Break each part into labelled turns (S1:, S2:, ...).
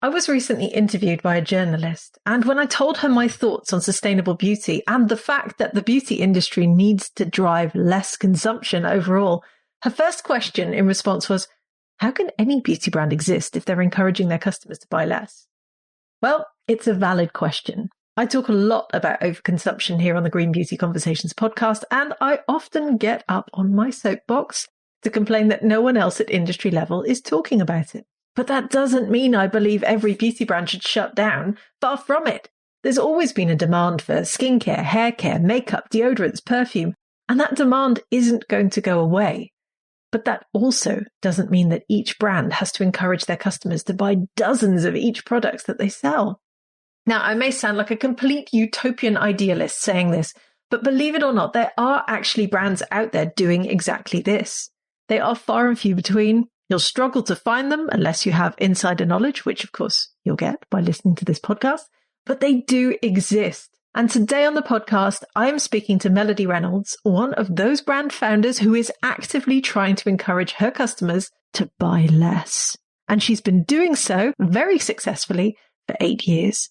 S1: I was recently interviewed by a journalist, and when I told her my thoughts on sustainable beauty and the fact that the beauty industry needs to drive less consumption overall, her first question in response was, how can any beauty brand exist if they're encouraging their customers to buy less? Well, it's a valid question. I talk a lot about overconsumption here on the Green Beauty Conversations podcast, and I often get up on my soapbox to complain that no one else at industry level is talking about it. But that doesn't mean I believe every beauty brand should shut down. Far from it. There's always been a demand for skincare, hair care, makeup, deodorants, perfume, and that demand isn't going to go away. But that also doesn't mean that each brand has to encourage their customers to buy dozens of each products that they sell. Now, I may sound like a complete utopian idealist saying this, but believe it or not, there are actually brands out there doing exactly this. They are far and few between. You'll struggle to find them unless you have insider knowledge, which of course you'll get by listening to this podcast, but they do exist. And today on the podcast, I am speaking to Melody Reynolds, one of those brand founders who is actively trying to encourage her customers to buy less. And she's been doing so very successfully for 8 years.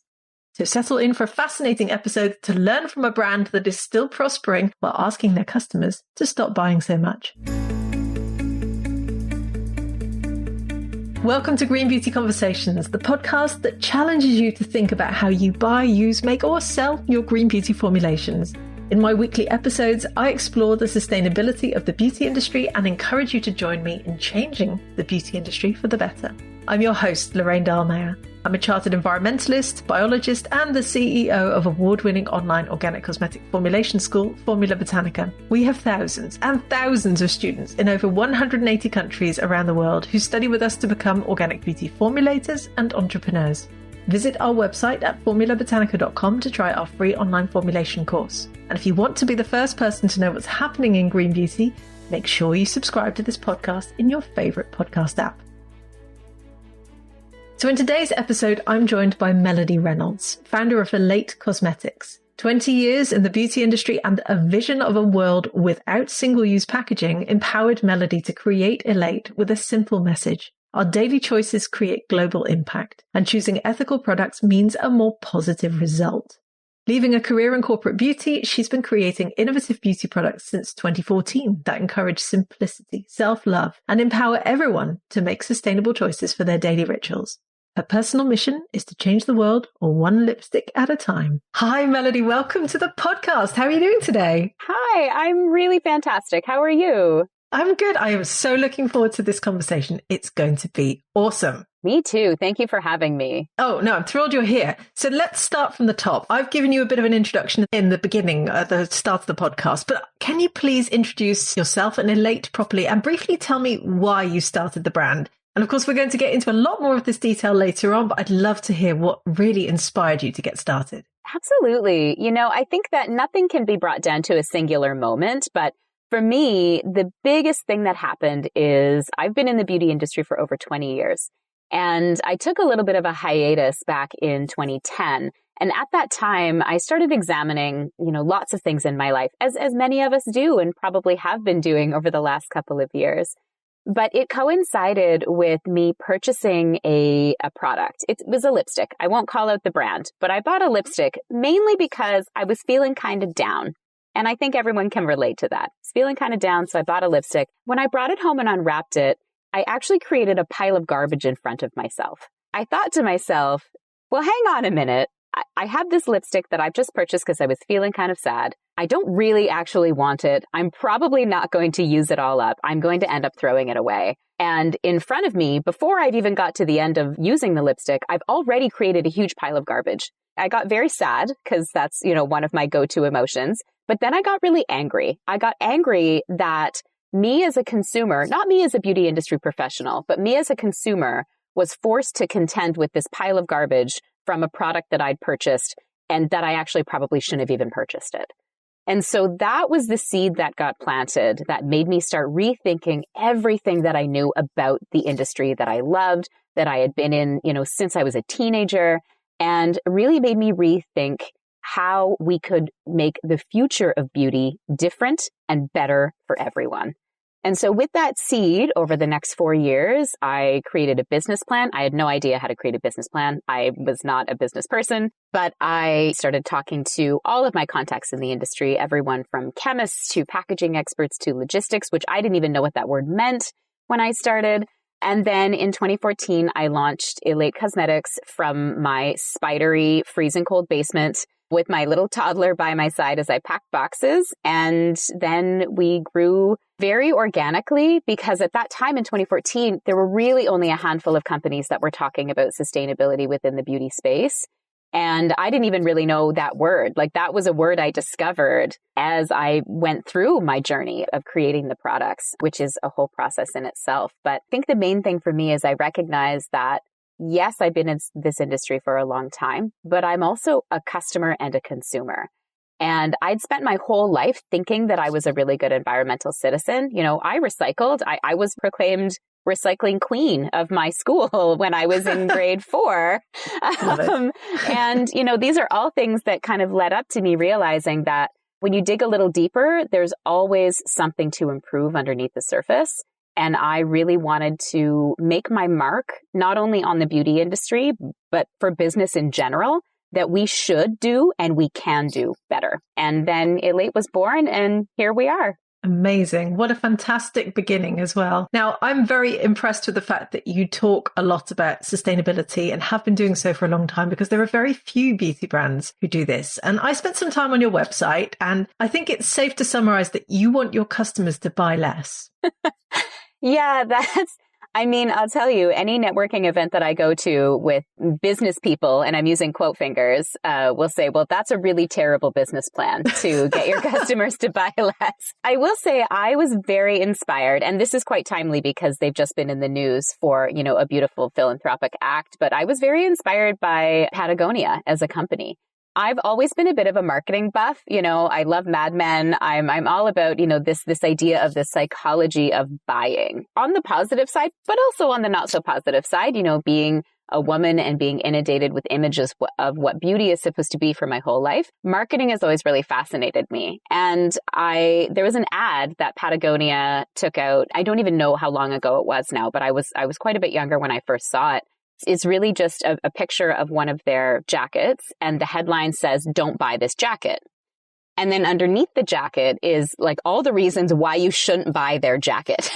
S1: So settle in for a fascinating episode to learn from a brand that is still prospering while asking their customers to stop buying so much. Welcome to Green Beauty Conversations, the podcast that challenges you to think about how you buy, use, make, or sell your green beauty formulations. In my weekly episodes, I explore the sustainability of the beauty industry and encourage you to join me in changing the beauty industry for the better. I'm your host, Lorraine Dahlmeyer. I'm a chartered environmentalist, biologist, and the CEO of award-winning online organic cosmetic formulation school, Formula Botanica. We have thousands and thousands of students in over 180 countries around the world who study with us to become organic beauty formulators and entrepreneurs. Visit our website at formulabotanica.com to try our free online formulation course. And if you want to be the first person to know what's happening in green beauty, make sure you subscribe to this podcast in your favorite podcast app. So in today's episode, I'm joined by Melody Reynolds, founder of Elate Cosmetics. 20 years in the beauty industry and a vision of a world without single-use packaging empowered Melody to create Elate with a simple message. Our daily choices create global impact, and choosing ethical products means a more positive result. Leaving a career in corporate beauty, she's been creating innovative beauty products since 2014 that encourage simplicity, self-love, and empower everyone to make sustainable choices for their daily rituals. Her personal mission is to change the world one lipstick at a time. Hi, Melody. Welcome to the podcast. How are you doing today?
S2: Hi, I'm really fantastic. How are you?
S1: I'm good. I am so looking forward to this conversation. It's going to be awesome.
S2: Me too. Thank you for having me.
S1: Oh, no, I'm thrilled you're here. So let's start from the top. I've given you a bit of an introduction in the beginning, at the start of the podcast, but can you please introduce yourself and Elate properly and briefly tell me why you started the brand? And of course, we're going to get into a lot more of this detail later on, but I'd love to hear what really inspired you to get started.
S2: Absolutely. I think that nothing can be brought down to a singular moment, but for me, the biggest thing that happened is I've been in the beauty industry for over 20 years. And I took a little bit of a hiatus back in 2010. And at that time, I started examining, lots of things in my life, as many of us do and probably have been doing over the last couple of years. But it coincided with me purchasing a product. It was a lipstick. I won't call out the brand, but I bought a lipstick mainly because I was feeling kind of down. And I think everyone can relate to that. I was feeling kind of down, so I bought a lipstick. When I brought it home and unwrapped it, I actually created a pile of garbage in front of myself. I thought to myself, well, hang on a minute. I have this lipstick that I've just purchased because I was feeling kind of sad. I don't really actually want it. I'm probably not going to use it all up. I'm going to end up throwing it away. And in front of me, before I'd even got to the end of using the lipstick, I've already created a huge pile of garbage. I got very sad because that's, one of my go-to emotions. But then I got really angry. I got angry that me as a consumer, not me as a beauty industry professional, but me as a consumer was forced to contend with this pile of garbage from a product that I'd purchased and that I actually probably shouldn't have even purchased it. And so that was the seed that got planted that made me start rethinking everything that I knew about the industry that I loved, that I had been in, since I was a teenager, and really made me rethink how we could make the future of beauty different and better for everyone. And so with that seed, over the next 4 years, I created a business plan. I had no idea how to create a business plan. I was not a business person, but I started talking to all of my contacts in the industry, everyone from chemists to packaging experts to logistics, which I didn't even know what that word meant when I started. And then in 2014, I launched Elate Cosmetics from my spidery freezing cold basement with my little toddler by my side as I packed boxes. And then we grew very organically because at that time in 2014, there were really only a handful of companies that were talking about sustainability within the beauty space. And I didn't even really know that word. Like that was a word I discovered as I went through my journey of creating the products, which is a whole process in itself. But I think the main thing for me is I recognize that yes, I've been in this industry for a long time, but I'm also a customer and a consumer. And I'd spent my whole life thinking that I was a really good environmental citizen. You know, I recycled. I was proclaimed recycling queen of my school when I was in grade 4. And, you know, these are all things that kind of led up to me realizing that when you dig a little deeper, there's always something to improve underneath the surface. And I really wanted to make my mark, not only on the beauty industry, but for business in general, that we should do and we can do better. And then Elate was born and here we are.
S1: Amazing. What a fantastic beginning as well. Now, I'm very impressed with the fact that you talk a lot about sustainability and have been doing so for a long time because there are very few beauty brands who do this. And I spent some time on your website and I think it's safe to summarize that you want your customers to buy less.
S2: Yeah, I'll tell you, any networking event that I go to with business people, and I'm using quote fingers, will say, well, that's a really terrible business plan to get your customers to buy less. I will say I was very inspired, and this is quite timely because they've just been in the news for, you know, a beautiful philanthropic act, but I was very inspired by Patagonia as a company. I've always been a bit of a marketing buff. You know, I love Mad Men. I'm all about, you know, this idea of the psychology of buying on the positive side, but also on the not so positive side, you know, being a woman and being inundated with images of what beauty is supposed to be for my whole life. Marketing has always really fascinated me. And there was an ad that Patagonia took out. I don't even know how long ago it was now, but I was quite a bit younger when I first saw it. It's really just a picture of one of their jackets. And the headline says, "Don't buy this jacket." And then underneath the jacket is like all the reasons why you shouldn't buy their jacket.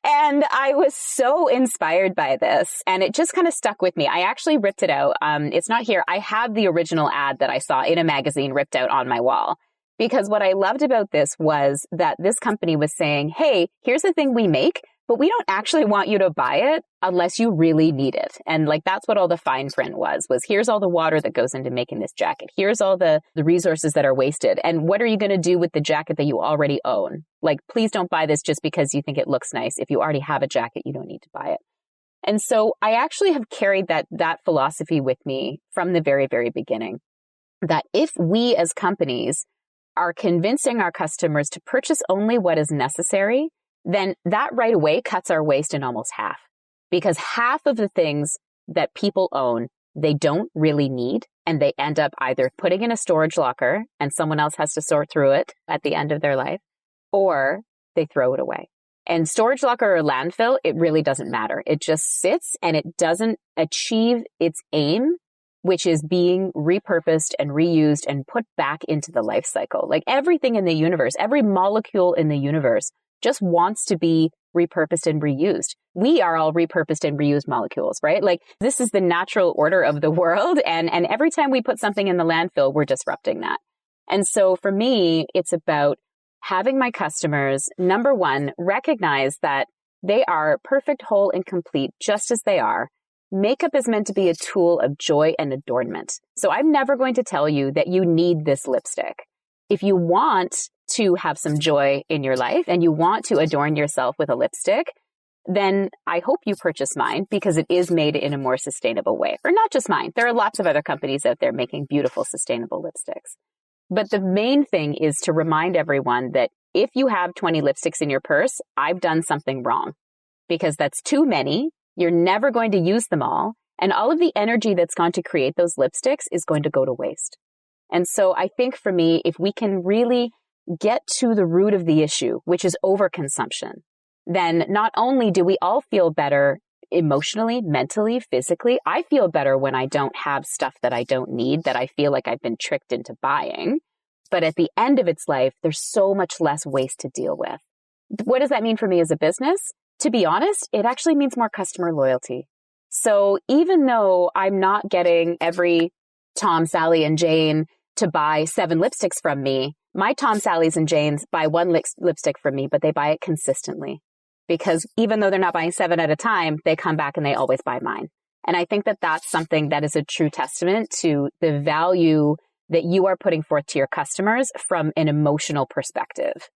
S2: And I was so inspired by this and it just kind of stuck with me. I actually ripped it out. It's not here. I have the original ad that I saw in a magazine ripped out on my wall. Because what I loved about this was that this company was saying, hey, here's the thing we make, but we don't actually want you to buy it unless you really need it. And like, that's what all the fine print was here's all the water that goes into making this jacket. Here's all the resources that are wasted. And what are you going to do with the jacket that you already own? Like, please don't buy this just because you think it looks nice. If you already have a jacket, you don't need to buy it. And so I actually have carried that philosophy with me from the very, very beginning, that if we as companies are convincing our customers to purchase only what is necessary, then that right away cuts our waste in almost half. Because half of the things that people own, they don't really need, and they end up either putting in a storage locker and someone else has to sort through it at the end of their life, or they throw it away. And storage locker or landfill, it really doesn't matter. It just sits and it doesn't achieve its aim, which is being repurposed and reused and put back into the life cycle. Like everything in the universe, every molecule in the universe just wants to be repurposed and reused. We are all repurposed and reused molecules, right? Like this is the natural order of the world. And every time we put something in the landfill, we're disrupting that. And so for me, it's about having my customers, number one, recognize that they are perfect, whole, and complete just as they are. Makeup is meant to be a tool of joy and adornment. So I'm never going to tell you that you need this lipstick. If you want to have some joy in your life and you want to adorn yourself with a lipstick, then I hope you purchase mine because it is made in a more sustainable way. Or not just mine. There are lots of other companies out there making beautiful, sustainable lipsticks. But the main thing is to remind everyone that if you have 20 lipsticks in your purse, I've done something wrong because that's too many. You're never going to use them all. And all of the energy that's gone to create those lipsticks is going to go to waste. And so I think for me, if we can really get to the root of the issue, which is overconsumption, then not only do we all feel better emotionally, mentally, physically, I feel better when I don't have stuff that I don't need, that I feel like I've been tricked into buying. But at the end of its life, there's so much less waste to deal with. What does that mean for me as a business? To be honest, it actually means more customer loyalty. So even though I'm not getting every Tom, Sally, and Jane to buy 7 lipsticks from me, my Tom, Sally's, and Janes buy 1 lipstick from me, but they buy it consistently. Because even though they're not buying 7 at a time, they come back and they always buy mine. And I think that that's something that is a true testament to the value that you are putting forth to your customers from an emotional perspective.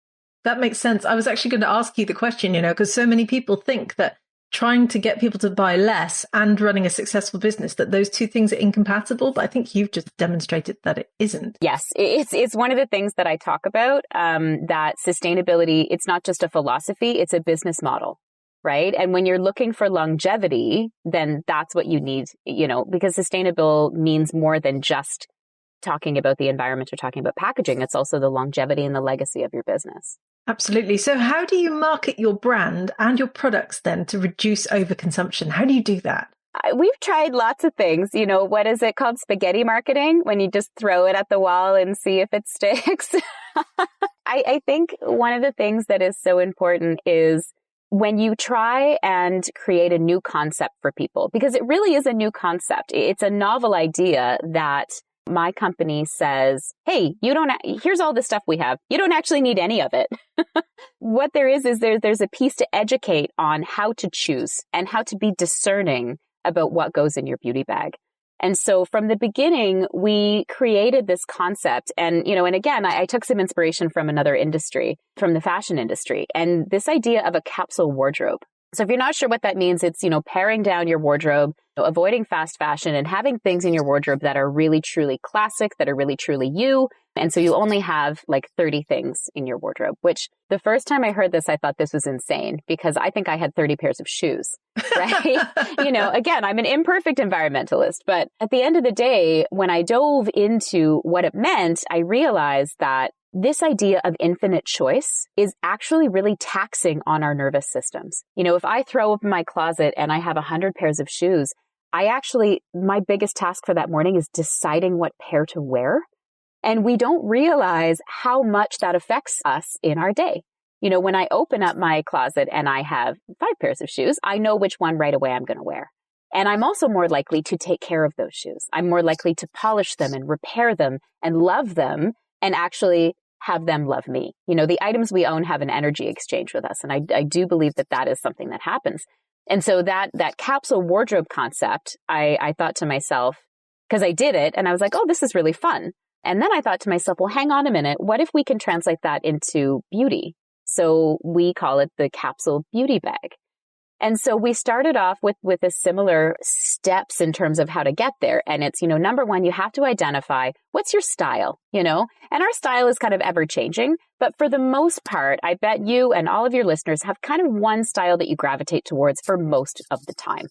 S1: That makes sense. I was actually going to ask you the question, because so many people think that trying to get people to buy less and running a successful business, that those two things are incompatible. But I think you've just demonstrated that it isn't.
S2: Yes, it's one of the things that I talk about, that sustainability, it's not just a philosophy, it's a business model, right? And when you're looking for longevity, then that's what you need, because sustainable means more than just talking about the environment or talking about packaging. It's also the longevity and the legacy of your business.
S1: Absolutely. So how do you market your brand and your products then to reduce overconsumption? How do you do that?
S2: We've tried lots of things. What is it called? Spaghetti marketing, when you just throw it at the wall and see if it sticks. I think one of the things that is so important is when you try and create a new concept for people, because it really is a new concept. It's a novel idea that my company says, hey, here's all the stuff we have. You don't actually need any of it. What there is there's a piece to educate on how to choose and how to be discerning about what goes in your beauty bag. And so from the beginning, we created this concept. And, and again, I took some inspiration from another industry, from the fashion industry, and this idea of a capsule wardrobe. So if you're not sure what that means, it's, paring down your wardrobe, avoiding fast fashion and having things in your wardrobe that are really, truly classic, that are really, truly you. And so you only have like 30 things in your wardrobe, which the first time I heard this, I thought this was insane because I think I had 30 pairs of shoes, right? Again, I'm an imperfect environmentalist, but at the end of the day, when I dove into what it meant, I realized that this idea of infinite choice is actually really taxing on our nervous systems. If I throw open my closet and I have 100 pairs of shoes, my biggest task for that morning is deciding what pair to wear. And we don't realize how much that affects us in our day. When I open up my closet and I have 5 pairs of shoes, I know which one right away I'm going to wear. And I'm also more likely to take care of those shoes. I'm more likely to polish them and repair them and love them and actually have them love me. The items we own have an energy exchange with us. And I do believe that is something that happens. And so that capsule wardrobe concept, I thought to myself, because I did it and I was like, oh, this is really fun. And then I thought to myself, well, hang on a minute. What if we can translate that into beauty? So we call it the capsule beauty bag. And so we started off with a similar steps in terms of how to get there. And it's, number one, you have to identify what's your style, and our style is kind of ever changing. But for the most part, I bet you and all of your listeners have kind of one style that you gravitate towards for most of the time.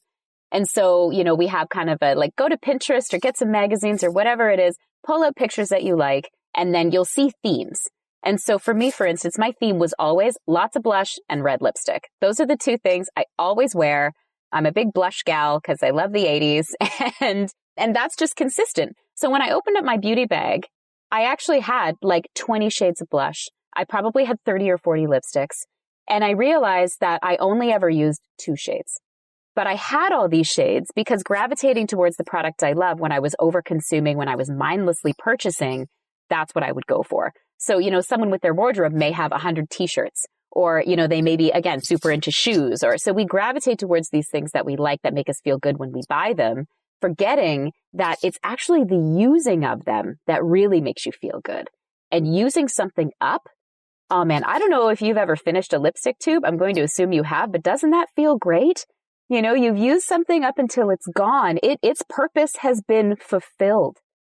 S2: And so, we have kind of a go to Pinterest or get some magazines or whatever it is, pull out pictures that you like, and then you'll see themes. And so for me, for instance, my theme was always lots of blush and red lipstick. Those are the two things I always wear. I'm a big blush gal because I love the 80s and that's just consistent. So when I opened up my beauty bag, I actually had 20 shades of blush. I probably had 30 or 40 lipsticks. And I realized that I only ever used 2 shades. But I had all these shades because gravitating towards the product I love when I was over-consuming, when I was mindlessly purchasing, that's what I would go for. So, someone with their wardrobe may have 100 t-shirts or, they may be, again, super into shoes. So we gravitate towards these things that we like that make us feel good when we buy them, forgetting that it's actually the using of them that really makes you feel good. And using something up, oh man, I don't know if you've ever finished a lipstick tube. I'm going to assume you have, but doesn't that feel great? You've used something up until it's gone. Its purpose has been fulfilled.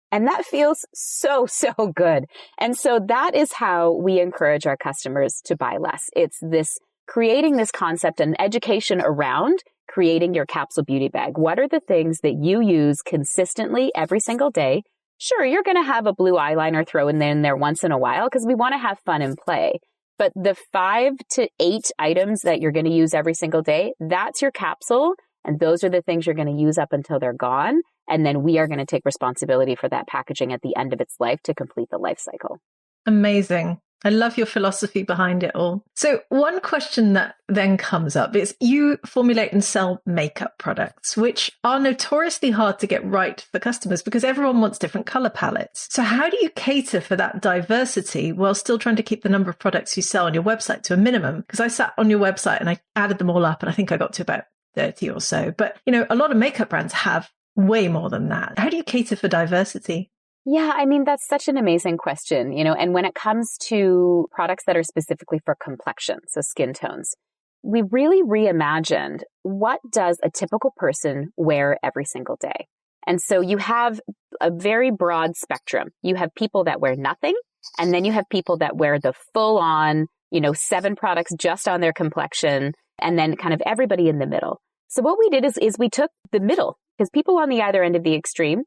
S2: And that feels so, so good. And so that is how we encourage our customers to buy less. It's this creating this concept and education around creating your capsule beauty bag. What are the things that you use consistently every single day? Sure, you're going to have a blue eyeliner thrown in there once in a while because we want to have fun and play. But the 5 to 8 items that you're going to use every single day, that's your capsule. And those are the things you're going to use up until they're gone. And then we are going to take responsibility for that packaging at the end of its life to complete the life cycle.
S1: Amazing. I love your philosophy behind it all. So one question that then comes up is you formulate and sell makeup products, which are notoriously hard to get right for customers because everyone wants different color palettes. So how do you cater for that diversity while still trying to keep the number of products you sell on your website to a minimum? Because I sat on your website and I added them all up and I think I got to about 30 or so. But, you know, a lot of makeup brands have way more than that. How do you cater for diversity?
S2: Yeah, I mean, that's such an amazing question, you know, and when it comes to products that are specifically for complexion, so skin tones, we really reimagined what does a typical person wear every single day. And so you have a very broad spectrum. You have people that wear nothing, and then you have people that wear the full on, you know, 7 products just on their complexion, and then kind of everybody in the middle. So what we did is we took the middle, because people on the either end of the extreme,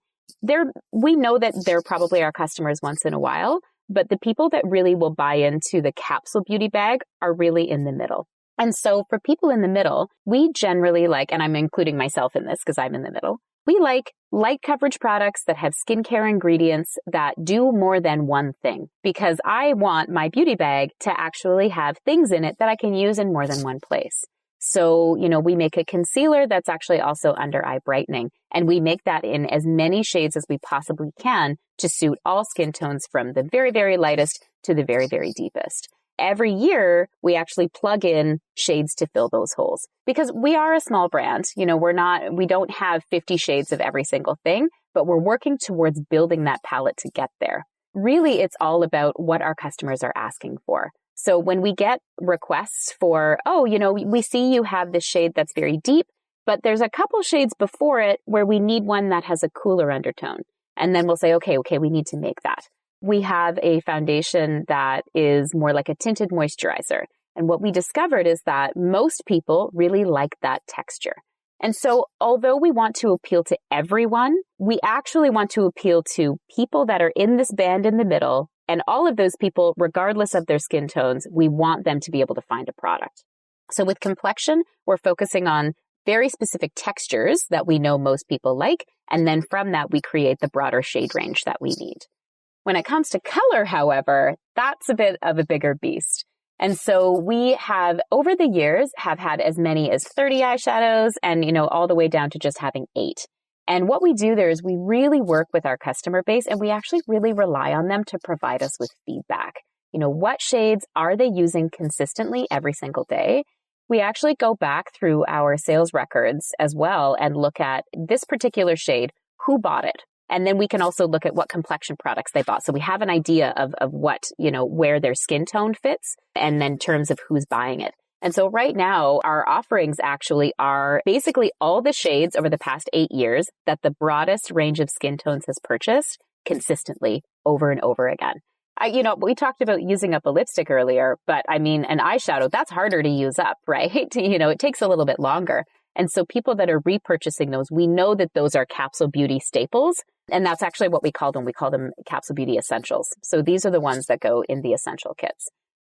S2: we know that they're probably our customers once in a while, but the people that really will buy into the capsule beauty bag are really in the middle. And so for people in the middle, we generally like, and I'm including myself in this because I'm in the middle, we like light coverage products that have skincare ingredients that do more than one thing, because I want my beauty bag to actually have things in it that I can use in more than one place. So, you know, we make a concealer that's actually also under eye brightening, and we make that in as many shades as we possibly can to suit all skin tones from the very, very lightest to the very, very deepest. Every year, we actually plug in shades to fill those holes because we are a small brand. You know, we don't have 50 shades of every single thing, but we're working towards building that palette to get there. Really, it's all about what our customers are asking for. So when we get requests for, oh, you know, we see you have this shade that's very deep, but there's a couple shades before it where we need one that has a cooler undertone. And then we'll say, okay, we need to make that. We have a foundation that is more like a tinted moisturizer. And what we discovered is that most people really like that texture. And so although we want to appeal to everyone, we actually want to appeal to people that are in this band in the middle. And all of those people, regardless of their skin tones, we want them to be able to find a product. So with complexion, we're focusing on very specific textures that we know most people like. And then from that, we create the broader shade range that we need. When it comes to color, however, that's a bit of a bigger beast. And so we have, over the years, have had as many as 30 eyeshadows and, you know, all the way down to just having 8. And what we do there is we really work with our customer base, and we actually really rely on them to provide us with feedback. You know, what shades are they using consistently every single day? We actually go back through our sales records as well and look at this particular shade, who bought it? And then we can also look at what complexion products they bought. So we have an idea of what, you know, where their skin tone fits, and then in terms of who's buying it. And so right now, our offerings actually are basically all the shades over the past 8 years that the broadest range of skin tones has purchased consistently over and over again. You know, we talked about using up a lipstick earlier, but I mean, an eyeshadow, that's harder to use up, right? You know, it takes a little bit longer. And so people that are repurchasing those, we know that those are capsule beauty staples. And that's actually what we call them. We call them capsule beauty essentials. So these are the ones that go in the essential kits.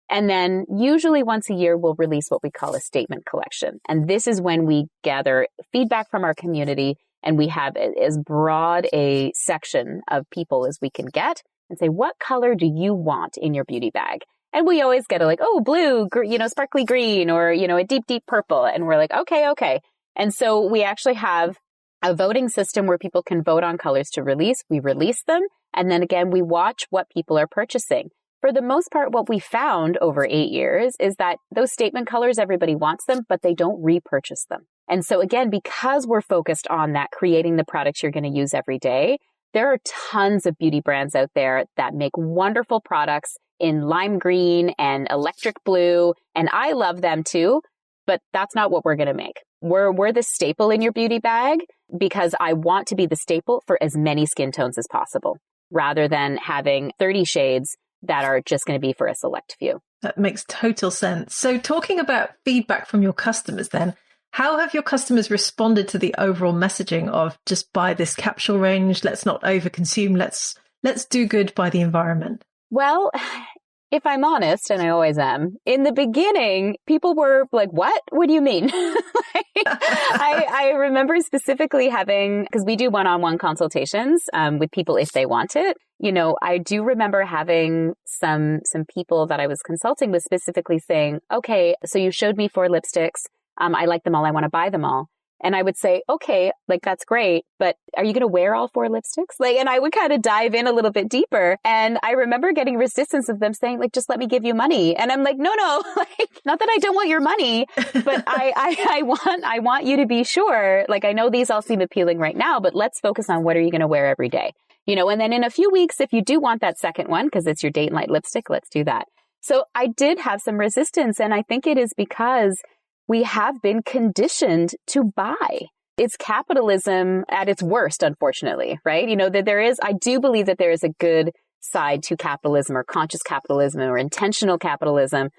S2: And then usually once a year, we'll release what we call a statement collection. And this is when we gather feedback from our community, and we have as broad a section of people as we can get and say, what color do you want in your beauty bag? And we always get blue, you know, sparkly green, or, you know, a deep, deep purple. And we're like, okay. And so we actually have a voting system where people can vote on colors to release. We release them. And then again, we watch what people are purchasing. For the most part, what we found over 8 years is that those statement colors, everybody wants them, but they don't repurchase them. And so again, because we're focused on that, creating the products you're going to use every day, there are tons of beauty brands out there that make wonderful products in lime green and electric blue. And I love them too, but that's not what we're going to make. We're the staple in your beauty bag because I want to be the staple for as many skin tones as possible, rather than having 30 shades that are just going to be for a select few.
S1: That makes total sense. So talking about feedback from your customers then, how have your customers responded to the overall messaging of just buy this capsule range, let's not overconsume, let's do good by the environment?
S2: Well, If I'm honest, and I always am, in the beginning, people were like, what? What do you mean? I remember specifically having, because we do one-on-one consultations with people if they want it. You know, I do remember having some people that I was consulting with specifically saying, okay, so you showed me 4 lipsticks. I like them all. I want to buy them all. And I would say, okay, like, that's great, but are you going to wear all 4 lipsticks? Like, and I would kind of dive in a little bit deeper. And I remember getting resistance of them saying, like, just let me give you money. And I'm like, no, like, not that I don't want your money, but I want you to be sure. Like, I know these all seem appealing right now, but let's focus on what are you going to wear every day? You know, and then in a few weeks, if you do want that second one, because it's your date night lipstick, let's do that. So I did have some resistance. And I think it is because we have been conditioned to buy. It's capitalism at its worst, unfortunately, right? You know, that I do believe that there is a good side to capitalism or conscious capitalism or intentional capitalism,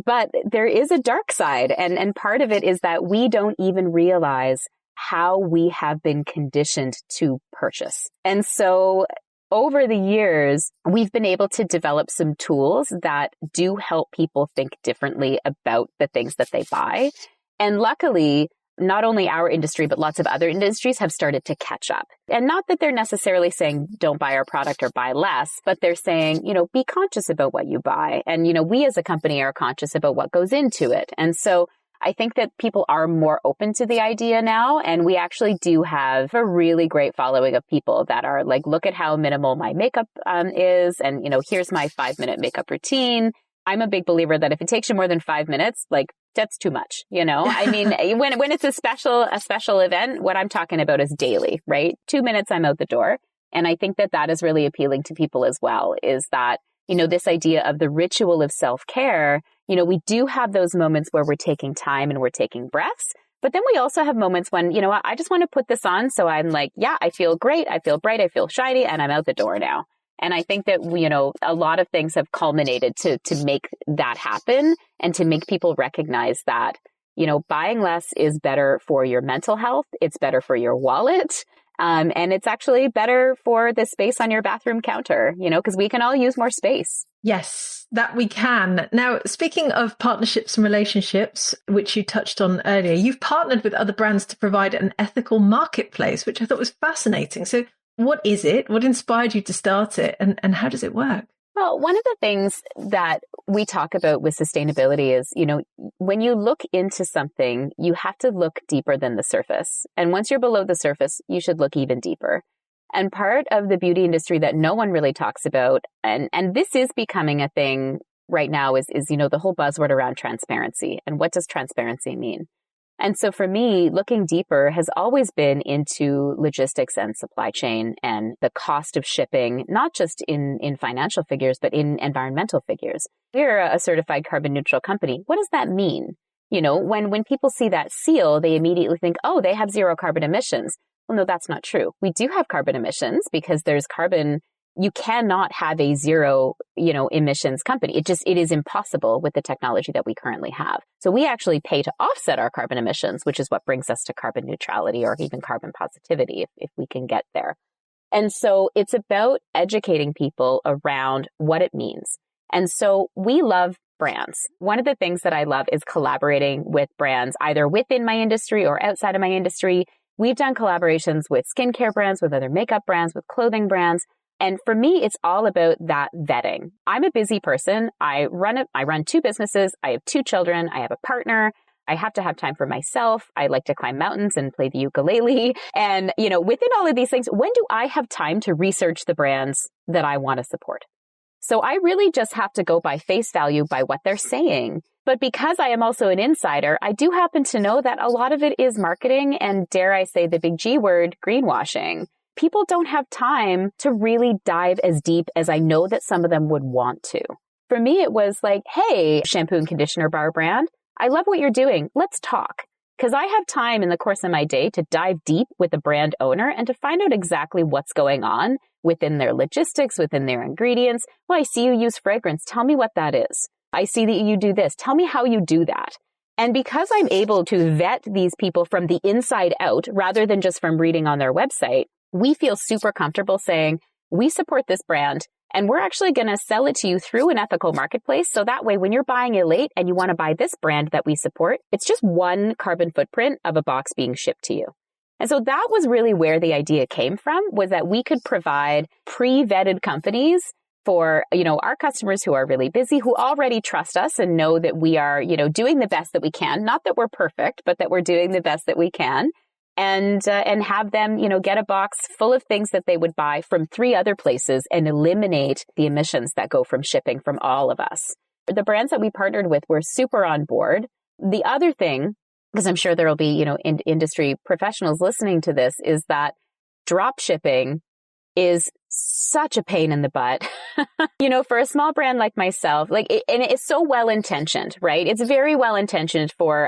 S2: but there is a dark side. And part of it is that we don't even realize how we have been conditioned to purchase. And so over the years, we've been able to develop some tools that do help people think differently about the things that they buy. And luckily, not only our industry, but lots of other industries have started to catch up. And not that they're necessarily saying, don't buy our product or buy less, but they're saying, you know, be conscious about what you buy. And, you know, we as a company are conscious about what goes into it. And so I think that people are more open to the idea now. And we actually do have a really great following of people that are like, look at how minimal my makeup is. And, you know, here's my 5-minute makeup routine. I'm a big believer that if it takes you more than 5 minutes, like, that's too much, you know? I mean, when it's a special event, what I'm talking about is daily, right? 2 minutes, I'm out the door. And I think that is really appealing to people as well, is that, you know, this idea of the ritual of self-care. You know, we do have those moments where we're taking time and we're taking breaths, but then we also have moments when, you know what, I just want to put this on. So I'm like, yeah, I feel great. I feel bright. I feel shiny, and I'm out the door now. And I think that, you know, a lot of things have culminated to make that happen and to make people recognize that, you know, buying less is better for your mental health. It's better for your wallet. And it's actually better for the space on your bathroom counter, you know, because we can all use more space.
S1: Yes, that we can. Now, speaking of partnerships and relationships, which you touched on earlier, you've partnered with other brands to provide an ethical marketplace, which I thought was fascinating. So what is it? What inspired you to start it? And how does it work?
S2: Well, one of the things that we talk about with sustainability is, you know, when you look into something, you have to look deeper than the surface. And once you're below the surface, you should look even deeper. And part of the beauty industry that no one really talks about, and this is becoming a thing right now, is, you know, the whole buzzword around transparency. And what does transparency mean? And so for me, looking deeper has always been into logistics and supply chain and the cost of shipping, not just in financial figures, but in environmental figures. We're a certified carbon neutral company. What does that mean? You know, when people see that seal, they immediately think, oh, they have 0 carbon emissions. Well, no, that's not true. We do have carbon emissions because there's carbon. You cannot have a 0, you know, emissions company. It is impossible with the technology that we currently have. So we actually pay to offset our carbon emissions, which is what brings us to carbon neutrality or even carbon positivity if we can get there. And so it's about educating people around what it means. And so we love brands. One of the things that I love is collaborating with brands, either within my industry or outside of my industry. We've done collaborations with skincare brands, with other makeup brands, with clothing brands. And for me, it's all about that vetting. I'm a busy person. I run 2 businesses. I have 2 children. I have a partner. I have to have time for myself. I like to climb mountains and play the ukulele. And, you know, within all of these things, when do I have time to research the brands that I want to support? So I really just have to go by face value by what they're saying. But because I am also an insider, I do happen to know that a lot of it is marketing and, dare I say, the big G word, greenwashing. People don't have time to really dive as deep as I know that some of them would want to. For me, it was like, hey, shampoo and conditioner bar brand, I love what you're doing. Let's talk. Because I have time in the course of my day to dive deep with the brand owner and to find out exactly what's going on within their logistics, within their ingredients. Well, I see you use fragrance. Tell me what that is. I see that you do this. Tell me how you do that. And because I'm able to vet these people from the inside out rather than just from reading on their website, we feel super comfortable saying, we support this brand And we're actually going to sell it to you through an ethical marketplace. So that way, when you're buying Elate and you want to buy this brand that we support, it's just one carbon footprint of a box being shipped to you. And so that was really where the idea came from, was that we could provide pre-vetted companies for, our customers who are really busy, who already trust us and know that we are, doing the best that we can. Not that we're perfect, but that we're doing the best that we can. And have them, get a box full of things that they would buy from 3 other places and eliminate the emissions that go from shipping from all of us. The brands that we partnered with were super on board. The other thing, because I'm sure there will be, industry professionals listening to this, is that drop shipping is such a pain in the butt, for a small brand like myself, and it's so well-intentioned, right? It's very well-intentioned for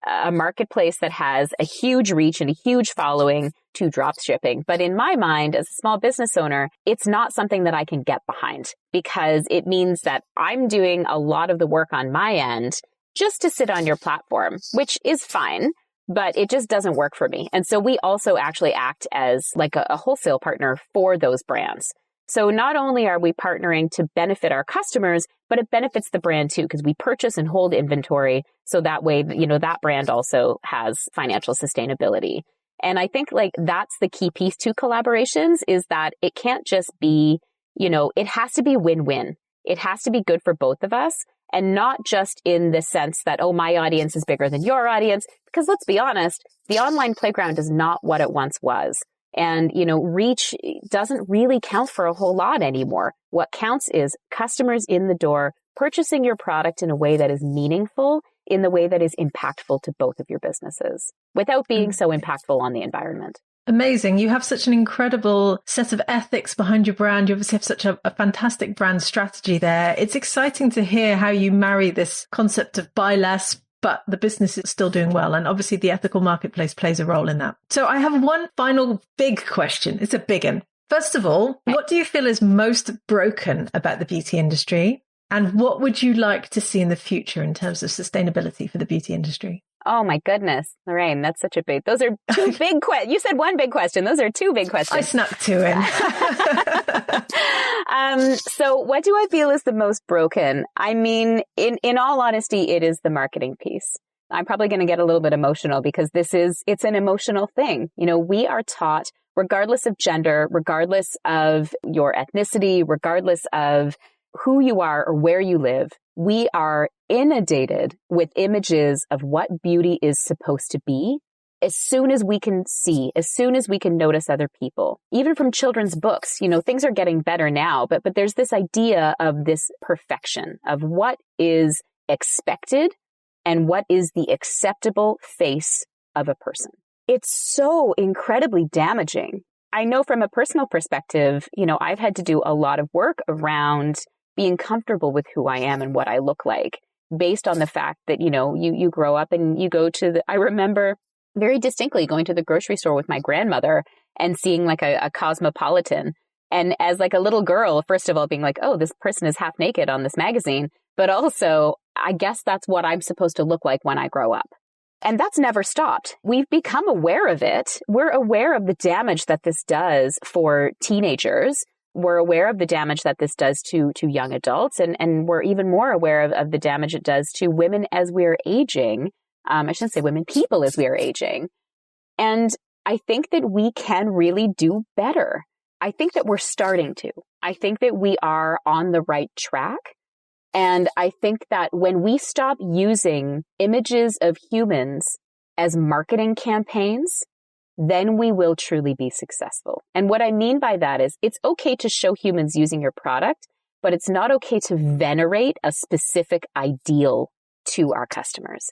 S2: a marketplace that has a huge reach and a huge following to drop shipping. But in my mind, as a small business owner, it's not something that I can get behind, because it means that I'm doing a lot of the work on my end just to sit on your platform, which is fine, but it just doesn't work for me. And so we also actually act as like a wholesale partner for those brands. So not only are we partnering to benefit our customers, but it benefits the brand too, because we purchase and hold inventory. So that way, that brand also has financial sustainability. And I think that's the key piece to collaborations, is that it can't just be, it has to be win-win. It has to be good for both of us, and not just in the sense that, oh, my audience is bigger than your audience. Because let's be honest, the online playground is not what it once was. And, reach doesn't really count for a whole lot anymore. What counts is customers in the door purchasing your product in a way that is meaningful, in the way that is impactful to both of your businesses, without being so impactful on the environment.
S1: Amazing. You have such an incredible set of ethics behind your brand. You obviously have such a fantastic brand strategy there. It's exciting to hear how you marry this concept of buy less, but the business is still doing well. And obviously the ethical marketplace plays a role in that. So I have one final big question. It's a big one. First of all, what do you feel is most broken about the beauty industry? And what would you like to see in the future in terms of sustainability for the beauty industry?
S2: Oh my goodness, Lorraine, that's such a big, those are 2 big questions. You said 1 big question. Those are 2 big questions.
S1: I snuck 2 in.
S2: So what do I feel is the most broken? I mean, in all honesty, it is the marketing piece. I'm probably going to get a little bit emotional, because it's an emotional thing. We are taught, regardless of gender, regardless of your ethnicity, regardless of who you are or where you live, we are inundated with images of what beauty is supposed to be as soon as we can see, as soon as we can notice other people. Even from children's books, things are getting better now, but there's this idea of this perfection of what is expected and what is the acceptable face of a person. It's so incredibly damaging. I know from a personal perspective, I've had to do a lot of work around being comfortable with who I am and what I look like, based on the fact that, you grow up and you go to I remember very distinctly going to the grocery store with my grandmother and seeing a cosmopolitan. And as a little girl, first of all, being like, oh, this person is half naked on this magazine. But also, I guess that's what I'm supposed to look like when I grow up. And that's never stopped. We've become aware of it. We're aware of the damage that this does for teenagers. We're aware of the damage that this does to young adults, and we're even more aware of the damage it does to women as we're aging. I shouldn't say women, people as we are aging. And I think that we can really do better. I think that we're starting to. I think that we are on the right track. And I think that when we stop using images of humans as marketing campaigns, then we will truly be successful. And what I mean by that is, it's okay to show humans using your product, but it's not okay to venerate a specific ideal to our customers.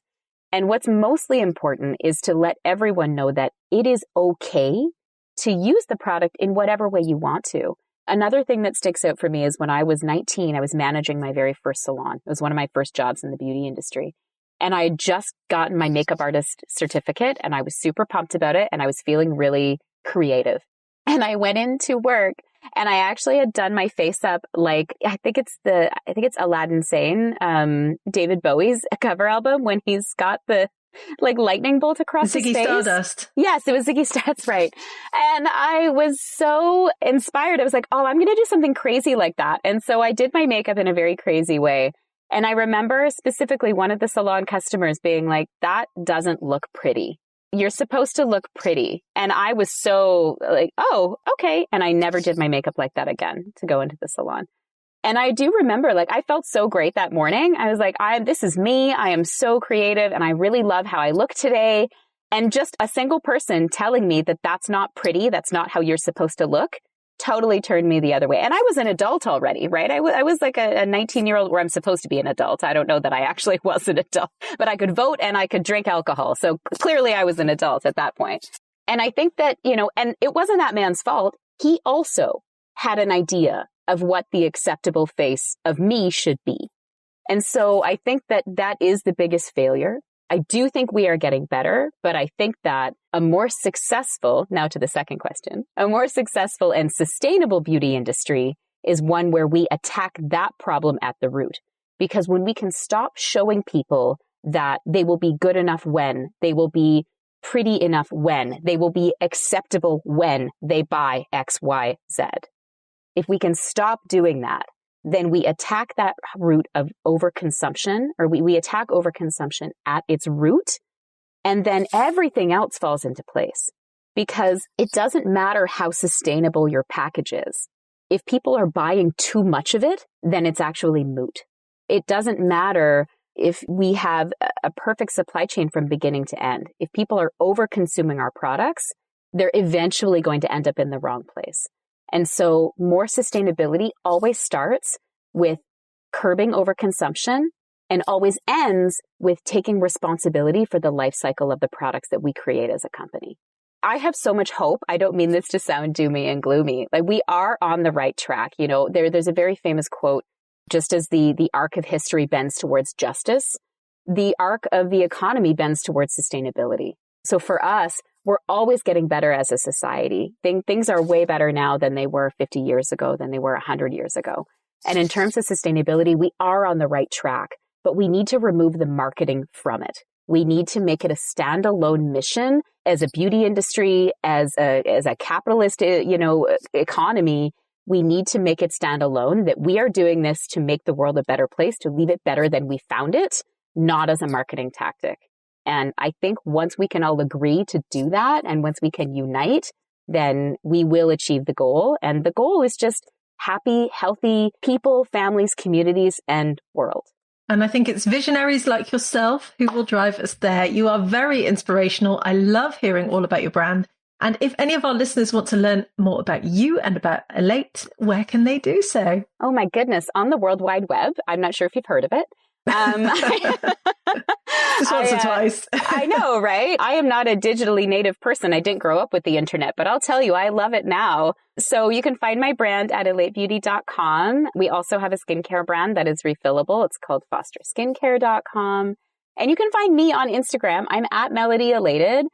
S2: And what's mostly important is to let everyone know that it is okay to use the product in whatever way you want to. Another thing that sticks out for me is when I was 19, I was managing my very first salon. It was one of my first jobs in the beauty industry. And I had just gotten my makeup artist certificate, and I was super pumped about it, and I was feeling really creative. And I went into work, and I actually had done my face up like, I think it's Aladdin Sane, David Bowie's cover album, when he's got the like lightning bolt across his face.
S1: Ziggy Stardust.
S2: Yes, it was Ziggy Stardust, right. And I was so inspired. I was like, oh, I'm going to do something crazy like that. And so I did my makeup in a very crazy way. And I remember specifically one of the salon customers being like, that doesn't look pretty. You're supposed to look pretty. And I was so like, oh, okay. And I never did my makeup like that again to go into the salon. And I do remember, like, I felt so great that morning. I was like, this is me. I am so creative and I really love how I look today. And just a single person telling me that that's not pretty, that's not how you're supposed to look, totally turned me the other way. And I was an adult already, right? I was like a 19-year-old where I'm supposed to be an adult. I don't know that I actually was an adult, but I could vote and I could drink alcohol. So clearly I was an adult at that point. And I think that, and it wasn't that man's fault. He also had an idea of what the acceptable face of me should be. And so I think that that is the biggest failure. I do think we are getting better, but I think that a more successful, now to the second question, a more successful and sustainable beauty industry is one where we attack that problem at the root. Because when we can stop showing people that they will be good enough when, they will be pretty enough when, they will be acceptable when they buy X, Y, Z. If we can stop doing that, then we attack that root of overconsumption, or we attack overconsumption at its root, and then everything else falls into place. Because it doesn't matter how sustainable your package is. If people are buying too much of it, then it's actually moot. It doesn't matter if we have a perfect supply chain from beginning to end. If people are over-consuming our products, they're eventually going to end up in the wrong place. And so more sustainability always starts with curbing overconsumption and always ends with taking responsibility for the life cycle of the products that we create as a company. I have so much hope. I don't mean this to sound doomy and gloomy. Like, we are on the right track. There's a very famous quote, just as the arc of history bends towards justice, the arc of the economy bends towards sustainability. So for us, we're always getting better as a society. Things are way better now than they were 50 years ago, than they were 100 years ago. And in terms of sustainability, we are on the right track, but we need to remove the marketing from it. We need to make it a standalone mission as a beauty industry, as a capitalist, economy. We need to make it standalone, that we are doing this to make the world a better place, to leave it better than we found it, not as a marketing tactic. And I think once we can all agree to do that, and once we can unite, then we will achieve the goal. And the goal is just happy, healthy people, families, communities, and world.
S1: And I think it's visionaries like yourself who will drive us there. You are very inspirational. I love hearing all about your brand. And if any of our listeners want to learn more about you and about Elate, where can they do so?
S2: Oh my goodness, on the World Wide Web. I'm not sure if you've heard of it.
S1: Just once or twice.
S2: I know, right? I am not a digitally native person. I didn't grow up with the internet, but I'll tell you, I love it now. So you can find my brand at elatebeauty.com. We also have a skincare brand that is refillable. It's called fosterskincare.com. And you can find me on Instagram. I'm at Melody Elated.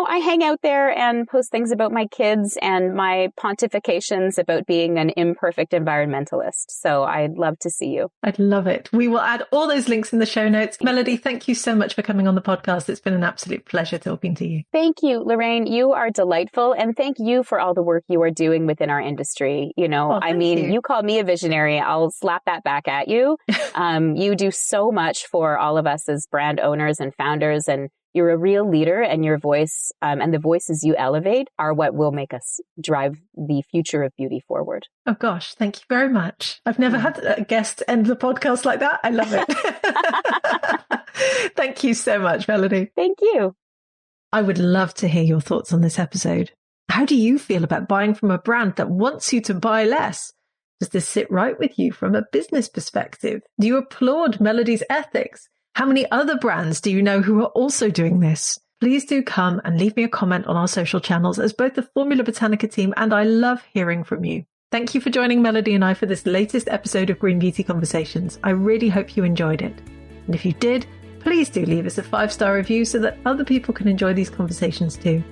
S2: I hang out there and post things about my kids and my pontifications about being an imperfect environmentalist. So I'd love to see you.
S1: I'd love it. We will add all those links in the show notes. Melody, thank you so much for coming on the podcast. It's been an absolute pleasure talking to you.
S2: Thank you, Lorraine. You are delightful. And thank you for all the work you are doing within our industry. You called me a visionary. I'll slap that back at you. You do so much for all of us as brand owners and founders, and you're a real leader, and your voice and the voices you elevate are what will make us drive the future of beauty forward.
S1: Oh gosh, thank you very much. I've never had a guest end the podcast like that. I love it. Thank you so much, Melody.
S2: Thank you.
S1: I would love to hear your thoughts on this episode. How do you feel about buying from a brand that wants you to buy less? Does this sit right with you from a business perspective? Do you applaud Melody's ethics? How many other brands do you know who are also doing this? Please do come and leave me a comment on our social channels, as both the Formula Botanica team and I love hearing from you. Thank you for joining Melody and I for this latest episode of Green Beauty Conversations. I really hope you enjoyed it. And if you did, please do leave us a 5-star review so that other people can enjoy these conversations too.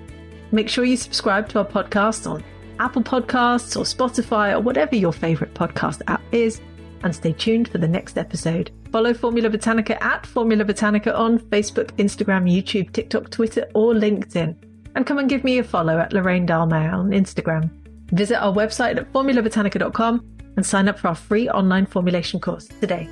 S1: Make sure you subscribe to our podcast on Apple Podcasts or Spotify or whatever your favorite podcast app is, and stay tuned for the next episode. follow Formula Botanica at Formula Botanica on Facebook, Instagram, YouTube, TikTok, Twitter, or LinkedIn. And come and give me a follow at Lorraine Dalmau on Instagram. Visit our website at formulabotanica.com and sign up for our free online formulation course today.